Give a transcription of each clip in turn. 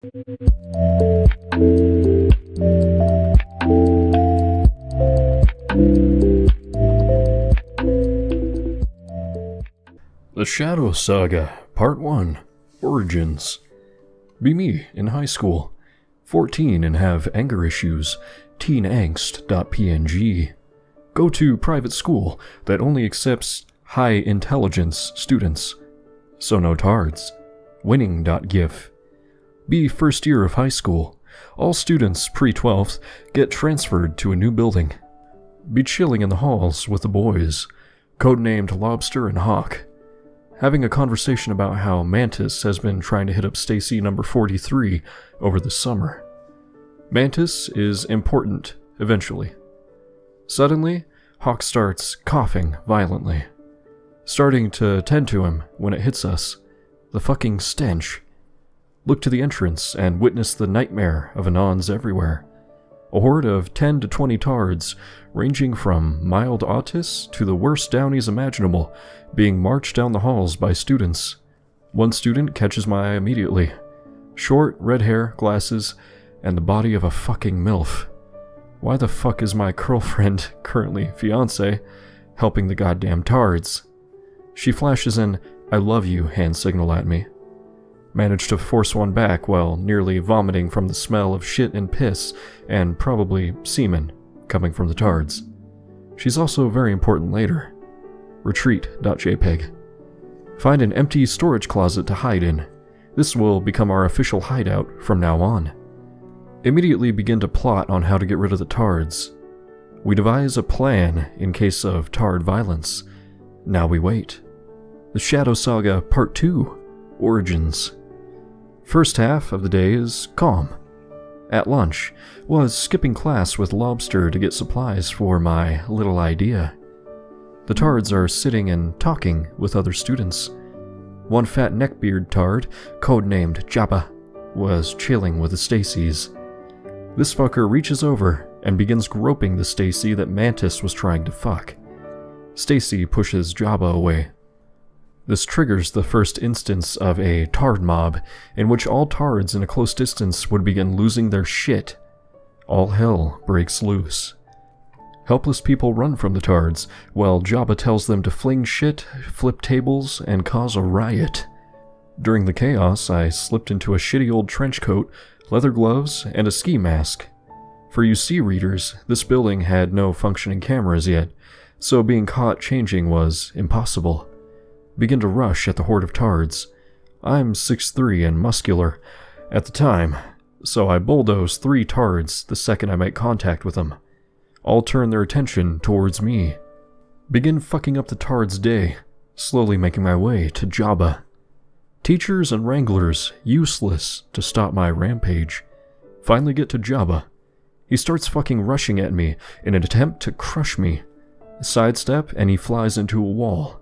The Shadow Saga, Part 1, Origins. Be me in high school, 14 and have anger issues, teenangst.png. Go to private school that only accepts high intelligence students, so no tards, winning.gif. Be first year of high school, all students pre-12th get transferred to a new building. Be chilling in the halls with the boys, codenamed Lobster and Hawk. Having a conversation about how Mantis has been trying to hit up Stacy number 43 over the summer. Mantis is important, eventually. Suddenly, Hawk starts coughing violently. Starting to tend to him when it hits us. The fucking stench. Look to the entrance and witness the nightmare of Anons everywhere. A horde of 10 to 20 tards, ranging from mild autists to the worst downies imaginable, being marched down the halls by students. One student catches my eye immediately. Short, red hair, glasses, and the body of a fucking MILF. Why the fuck is my girlfriend, currently fiancé, helping the goddamn tards? She flashes an "I love you" hand signal at me. Managed to force one back while nearly vomiting from the smell of shit and piss, and probably semen, coming from the tards. She's also very important later. Retreat.jpg. Find an empty storage closet to hide in. This will become our official hideout from now on. Immediately begin to plot on how to get rid of the tards. We devise a plan in case of tard violence. Now we wait. The Shadow Saga Part 2, Origins. First half of the day is calm. At lunch, was skipping class with Lobster to get supplies for my little idea. The tards are sitting and talking with other students. One fat neckbeard tard, codenamed Jabba, was chilling with the Stacys. This fucker reaches over and begins groping the Stacy that Mantis was trying to fuck. Stacy pushes Jabba away. This triggers the first instance of a tard mob, in which all tards in a close distance would begin losing their shit. All hell breaks loose. Helpless people run from the tards, while Jabba tells them to fling shit, flip tables, and cause a riot. During the chaos, I slipped into a shitty old trench coat, leather gloves, and a ski mask. For you sea readers, this building had no functioning cameras yet, so being caught changing was impossible. Begin to rush at the horde of tards. I'm 6'3" and muscular at the time, so I bulldoze 3 tards the second I make contact with them. All turn their attention towards me. Begin fucking up the tards' day, slowly making my way to Jabba. Teachers and wranglers, useless to stop my rampage. Finally get to Jabba. He starts fucking rushing at me in an attempt to crush me. Sidestep and he flies into a wall.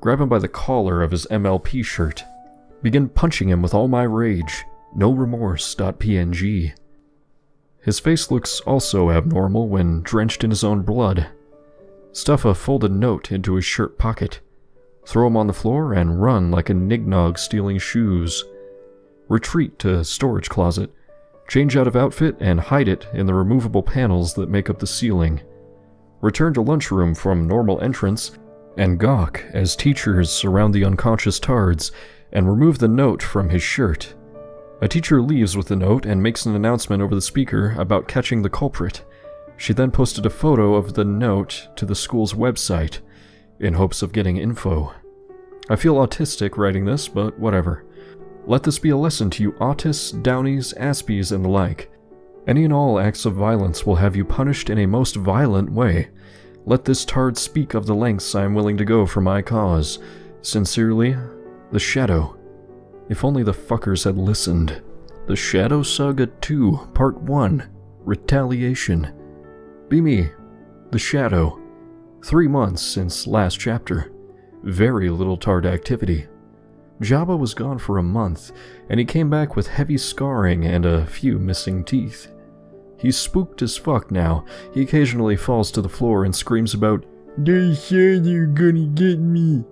Grab him by the collar of his MLP shirt. Begin punching him with all my rage. No remorse.png. His face looks also abnormal when drenched in his own blood. Stuff a folded note into his shirt pocket. Throw him on the floor and run like a nignog stealing shoes. Retreat to storage closet. Change out of outfit and hide it in the removable panels that make up the ceiling. Return to lunchroom from normal entrance and gawk as teachers surround the unconscious tards and remove the note from his shirt. A teacher leaves with the note and makes an announcement over the speaker about catching the culprit. She then posted a photo of the note to the school's website, in hopes of getting info. I feel autistic writing this, but whatever. Let this be a lesson to you autists, downies, aspies, and the like. Any and all acts of violence will have you punished in a most violent way. Let this tard speak of the lengths I am willing to go for my cause. Sincerely, The Shadow. If only the fuckers had listened. The Shadow Saga 2, Part 1, Retaliation. Be me, The Shadow. 3 months since last chapter. Very little tard activity. Jabba was gone for a month, and he came back with heavy scarring and a few missing teeth. He's spooked as fuck now. He occasionally falls to the floor and screams about, "They said they're gonna get me."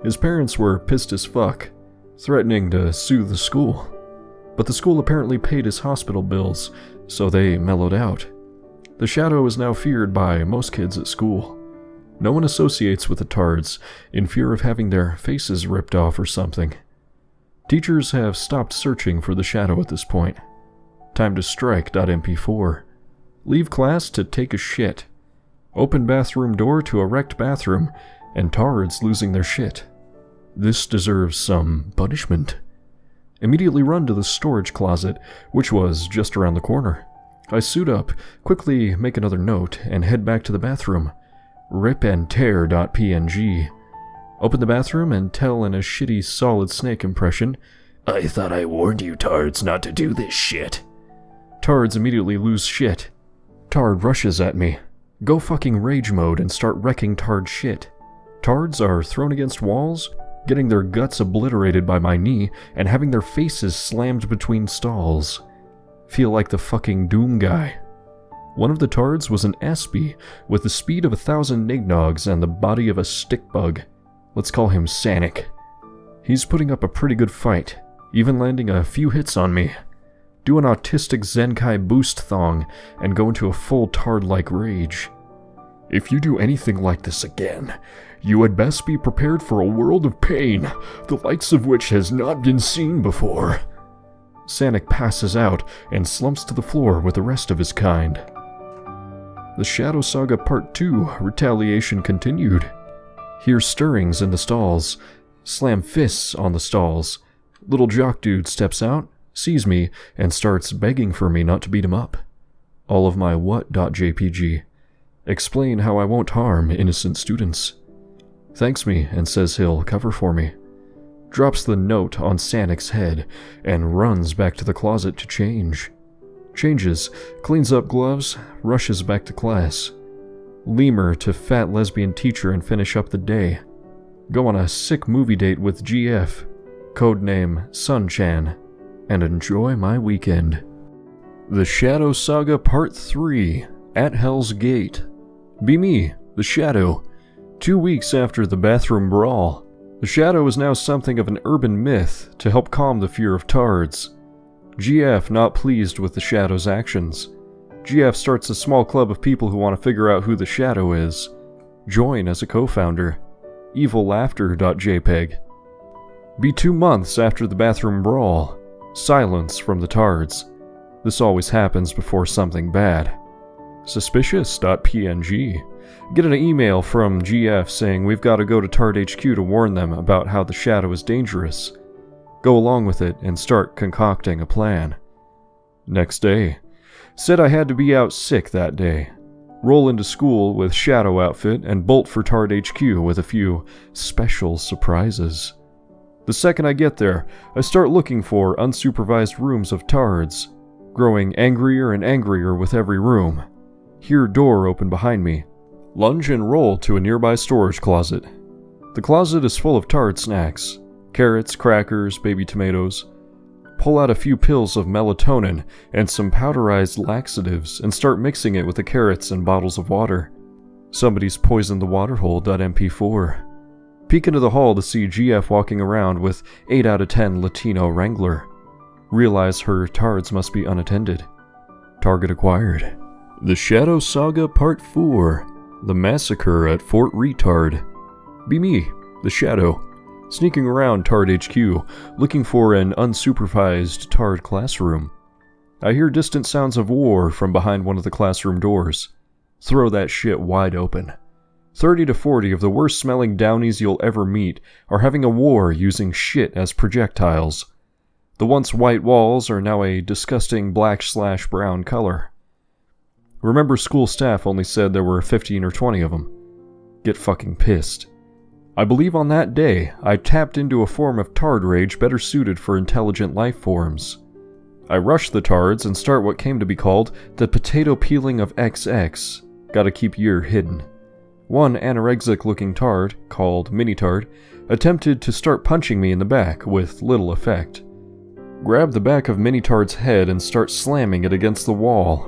His parents were pissed as fuck, threatening to sue the school. but the school apparently paid his hospital bills, so they mellowed out. The Shadow is now feared by most kids at school. No one associates with the Tards, in fear of having their faces ripped off or something. Teachers have stopped searching for the Shadow at this point. Time to strike.mp4. Leave class to take a shit. Open bathroom door to erect bathroom, and Tards losing their shit. This deserves some punishment. Immediately run to the storage closet, which was just around the corner. I suit up, quickly make another note, and head back to the bathroom. ripandtear.png. Open the bathroom and tell in a shitty Solid Snake impression, "I thought I warned you Tards not to do this shit." Tards immediately lose shit. Tard rushes at me. Go fucking rage mode and start wrecking Tard shit. Tards are thrown against walls, getting their guts obliterated by my knee, and having their faces slammed between stalls. Feel like the fucking Doom guy. One of the Tards was an Espy, with the speed of 1,000 Nignogs and the body of a stick bug. Let's call him Sanic. He's putting up a pretty good fight, even landing a few hits on me. Do an autistic Zenkai boost thong, and go into a full Tard-like rage. "If you do anything like this again, you had best be prepared for a world of pain, the likes of which has not been seen before." Sanic passes out and slumps to the floor with the rest of his kind. The Shadow Saga Part 2 retaliation continued. Hear stirrings in the stalls. Slam fists on the stalls. Little jock dude steps out, sees me, and starts begging for me not to beat him up. All of my what.jpg. Explain how I won't harm innocent students. Thanks me and says he'll cover for me. Drops the note on Sanic's head and runs back to the closet to change. Changes, cleans up gloves, rushes back to class. Lemur to fat lesbian teacher and finish up the day. Go on a sick movie date with GF, codename Sun-chan, and enjoy my weekend. The Shadow Saga Part 3, At Hell's Gate. Be me, the Shadow. 2 weeks after the bathroom brawl, the Shadow is now something of an urban myth to help calm the fear of Tards. GF not pleased with the Shadow's actions. GF starts a small club of people who want to figure out who the Shadow is. Join as a co-founder. evillaughter.jpg. Be 2 months after the bathroom brawl. Silence from the Tards. This always happens before something bad. Suspicious.png. Get an email from GF saying we've got to go to Tard HQ to warn them about how the Shadow is dangerous. Go along with it and start concocting a plan. Next day. Said I had to be out sick that day. Roll into school with Shadow outfit and bolt for Tard HQ with a few special surprises. The second I get there, I start looking for unsupervised rooms of Tards, growing angrier and angrier with every room. Hear door open behind me. Lunge and roll to a nearby storage closet. The closet is full of Tard snacks. Carrots, crackers, baby tomatoes. Pull out a few pills of melatonin and some powderized laxatives and start mixing it with the carrots and bottles of water. Somebody's poisoned the waterhole.mp4. Peek into the hall to see GF walking around with 8 out of 10 Latino Wrangler. Realize her Tards must be unattended. Target acquired. The Shadow Saga Part 4. The Massacre at Fort Retard. Be me, the Shadow, sneaking around Tard HQ, looking for an unsupervised Tard classroom. I hear distant sounds of war from behind one of the classroom doors. Throw that shit wide open. 30 to 40 of the worst smelling Downies you'll ever meet are having a war using shit as projectiles. The once white walls are now a disgusting black/brown color. Remember, school staff only said there were 15 or 20 of them. Get fucking pissed. I believe on that day, I tapped into a form of Tard rage better suited for intelligent life forms. I rush the Tards and start what came to be called the potato peeling of XX. Gotta keep your hidden. One anorexic-looking Tard, called Mini Tard, attempted to start punching me in the back with little effect. Grab the back of Mini Tard's head and start slamming it against the wall.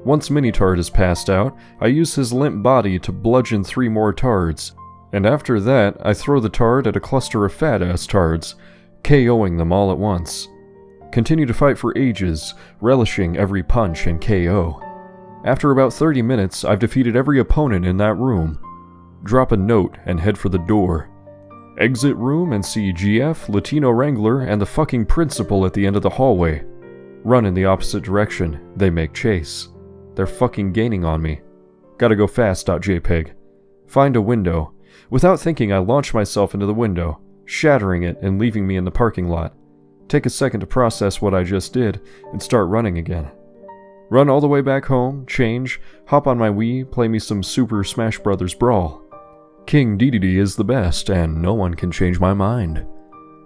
Once Mini Tard is passed out, I use his limp body to bludgeon 3 more Tards, and after that, I throw the Tard at a cluster of fat-ass Tards, KOing them all at once. Continue to fight for ages, relishing every punch and KO. After about 30 minutes, I've defeated every opponent in that room. Drop a note and head for the door. Exit room and see GF, Latino Wrangler, and the fucking principal at the end of the hallway. Run in the opposite direction. They make chase. They're fucking gaining on me. Gotta go fast.jpg. Find a window. Without thinking, I launch myself into the window, shattering it and leaving me in the parking lot. Take a second to process what I just did, and start running again. Run all the way back home, change, hop on my Wii, play me some Super Smash Bros. Brawl. King Dedede is the best, and no one can change my mind.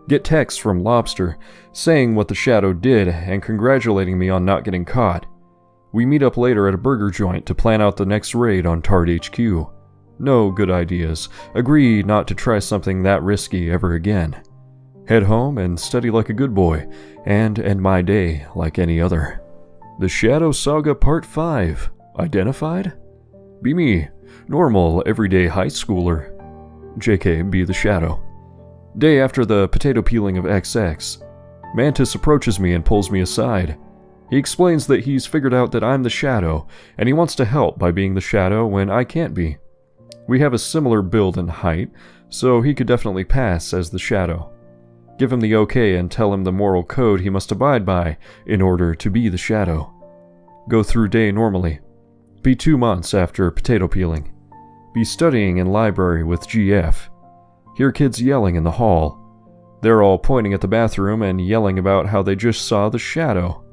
Get texts from Lobster, saying what the Shadow did, and congratulating me on not getting caught. We meet up later at a burger joint to plan out the next raid on Tard HQ. No good ideas. Agree not to try something that risky ever again. Head home and study like a good boy, and end my day like any other. The Shadow Saga Part 5. Identified? Be me. Normal, everyday high schooler. JK, be the Shadow. Day after the potato peeling of XX. Mantis approaches me and pulls me aside. He explains that he's figured out that I'm the Shadow, and he wants to help by being the Shadow when I can't be. We have a similar build and height, so he could definitely pass as the Shadow. Give him the okay and tell him the moral code he must abide by in order to be the Shadow. Go through day normally. Be 2 months after potato peeling. Be studying in library with GF. Hear kids yelling in the hall. They're all pointing at the bathroom and yelling about how they just saw the Shadow.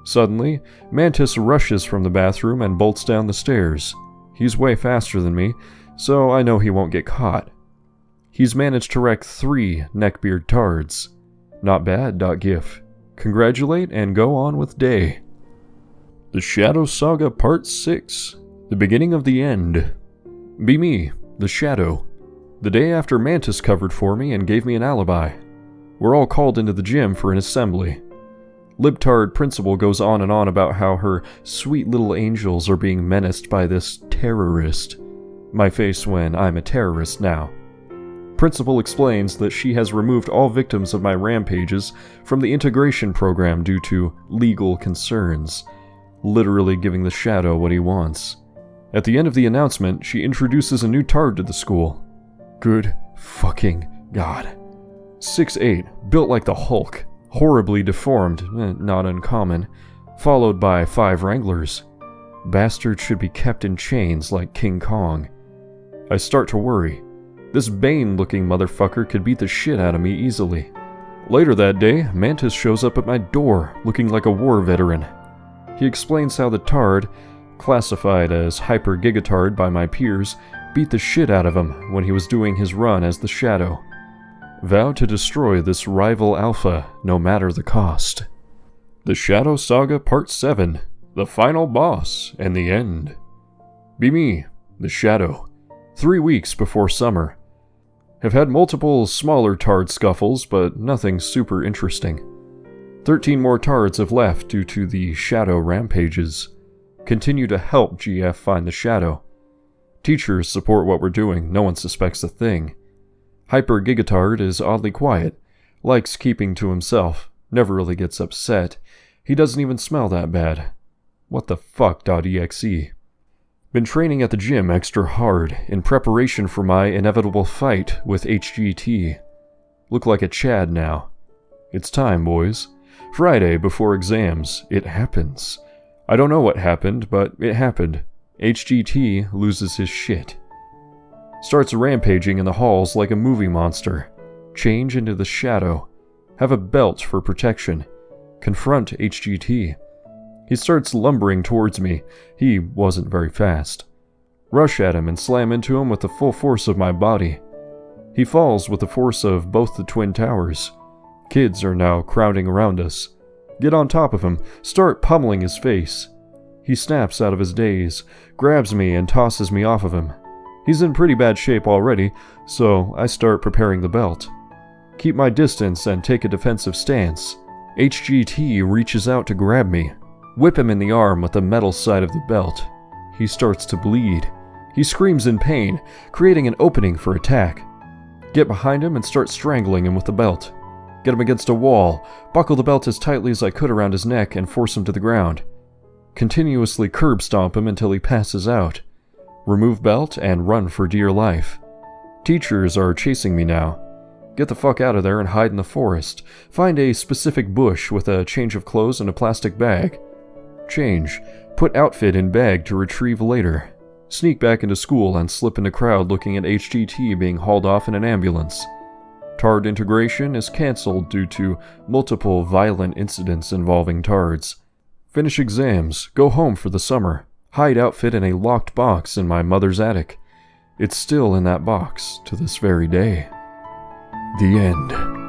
Suddenly, Mantis rushes from the bathroom and bolts down the stairs. He's way faster than me, so I know he won't get caught. He's managed to wreck 3 neckbeard tards. Not bad.gif. Congratulate and go on with day. The Shadow Saga Part 6. The beginning of the end. Be me, the Shadow. The day after Mantis covered for me and gave me an alibi. We're all called into the gym for an assembly. Libtard principal goes on and on about how her sweet little angels are being menaced by this terrorist. My face when I'm a terrorist now. Principal explains that she has removed all victims of my rampages from the integration program due to legal concerns, literally giving the Shadow what he wants. At the end of the announcement, she introduces a new tard to the school. Good fucking God. 6'8", built like the Hulk, horribly deformed, not uncommon, followed by 5 Wranglers. Bastard should be kept in chains like King Kong. I start to worry. This Bane-looking motherfucker could beat the shit out of me easily. Later that day, Mantis shows up at my door, looking like a war veteran. He explains how the Tard, classified as Hyper Gigatard by my peers, beat the shit out of him when he was doing his run as the Shadow. Vow to destroy this rival alpha, no matter the cost. The Shadow Saga Part 7. The final boss and the end. Be me, the Shadow. 3 weeks before summer. Have had multiple smaller Tard scuffles, but nothing super interesting. 13 more Tards have left due to the Shadow rampages. Continue to help GF find the Shadow. Teachers support what we're doing, no one suspects a thing. Hyper Gigatard is oddly quiet, likes keeping to himself, never really gets upset. He doesn't even smell that bad. What the fuck.exe. Been training at the gym extra hard in preparation for my inevitable fight with HGT. Look like a Chad now. It's time, boys. Friday before exams, it happens. I don't know what happened, but it happened. HGT loses his shit. Starts rampaging in the halls like a movie monster. Change into the Shadow. Have a belt for protection. Confront HGT. He starts lumbering towards me. He wasn't very fast. Rush at him and slam into him with the full force of my body. He falls with the force of both the twin towers. Kids are now crowding around us. Get on top of him, start pummeling his face. He snaps out of his daze, grabs me and tosses me off of him. He's in pretty bad shape already, so I start preparing the belt. Keep my distance and take a defensive stance. HGT reaches out to grab me. Whip him in the arm with the metal side of the belt. He starts to bleed. He screams in pain, creating an opening for attack. Get behind him and start strangling him with the belt. Get him against a wall, buckle the belt as tightly as I could around his neck, and force him to the ground. Continuously curb stomp him until he passes out. Remove belt and run for dear life. Teachers are chasing me now. Get the fuck out of there and hide in the forest. Find a specific bush with a change of clothes and a plastic bag. Change. Put outfit in bag to retrieve later. Sneak back into school and slip into crowd looking at HGT being hauled off in an ambulance. Tard integration is cancelled due to multiple violent incidents involving Tards. Finish exams, go home for the summer. Hide outfit in a locked box in my mother's attic. It's still in that box to this very day. The end.